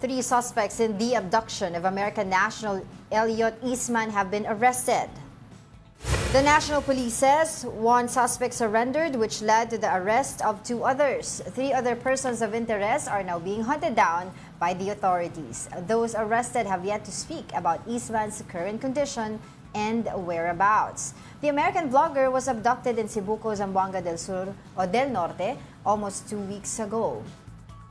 Three suspects in the abduction of American national Elliot Eastman have been arrested. The National Police says one suspect surrendered, which led to the arrest of two others. Three other persons of interest are now being hunted down by the authorities. Those arrested have yet to speak about Eastman's current condition and whereabouts. The American vlogger was abducted in Cebuco, Zamboanga del Sur o del Norte almost 2 weeks ago.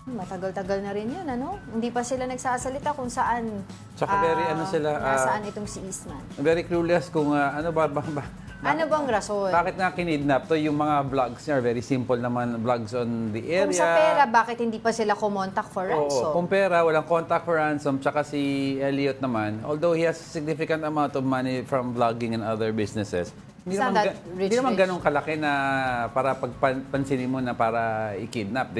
Matagal-tagal na rin yan, ano? Hindi pa sila nagsasalita kung saan Tsaka very, nasaan itong si Eastman. Very clueless kung ano ano bang rason? Bakit nga kinidnap to? Yung mga vlogs niya, very simple naman vlogs on the area. Kung sa pera, bakit hindi pa sila kumontak for ransom? Kung pera, walang contact for ransom. Tsaka si Elliot naman, although he has a significant amount of money from vlogging and other businesses, hindi naman ganun kalaki na para pagpansinin mo na para i-kidnap.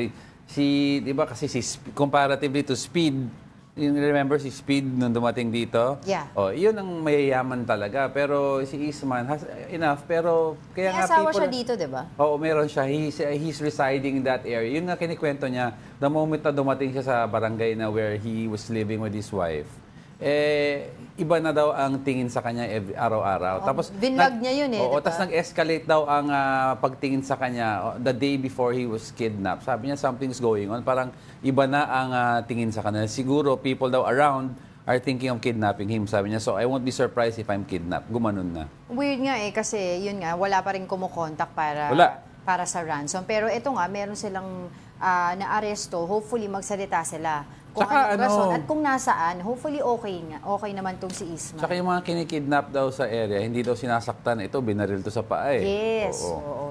Di ba kasi comparatively to Speed, remember si Speed nung dumating dito? Yeah. Yun ang mayayaman talaga. Pero si Eastman has enough. Pero kaya nga asawa siya dito, di ba? Oo, meron siya. He's residing in that area. Yun nga kinikwento niya, the moment na dumating siya sa barangay na where he was living with his wife, iba na daw ang tingin sa kanya araw-araw. Tapos binlog niya yun Oo, tapos nag-escalate daw ang pagtingin sa kanya the day before he was kidnapped. Sabi niya, something's going on. Parang iba na ang tingin sa kanya. Siguro, people daw around are thinking of kidnapping him. Sabi niya, so I won't be surprised if I'm kidnapped. Gumanon na. Weird nga kasi yun nga, wala pa rin kumukontak para sa ransom. Pero ito nga, meron silang na-aresto. Hopefully, magsalita sila. Kung Tsaka, rason at kung nasaan, hopefully okay naman tong si Eastman. Tsaka yung mga kinikidnap daw sa area, hindi daw sinasaktan. Ito, binaril to sa paa eh. Yes. Oo.